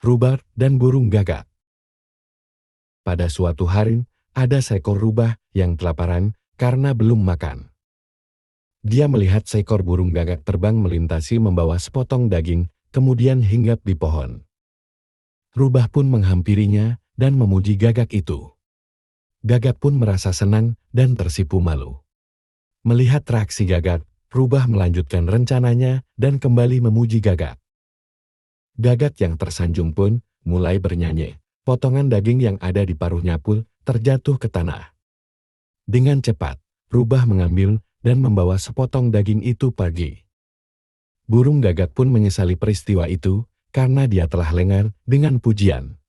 rubah, dan burung gagak. Pada suatu hari, ada seekor rubah yang kelaparan karena belum makan. Dia melihat seekor burung gagak terbang melintasi membawa sepotong daging, kemudian hinggap di pohon. Rubah pun menghampirinya dan memuji gagak itu. Gagak pun merasa senang dan tersipu malu. Melihat reaksi gagak, rubah melanjutkan rencananya dan kembali memuji gagak. Gagak yang tersanjung pun mulai bernyanyi. Potongan daging yang ada di paruhnya pun terjatuh ke tanah. Dengan cepat, rubah mengambil dan membawa sepotong daging itu pergi. Burung gagak pun menyesali peristiwa itu karena dia telah lengah dengan pujian.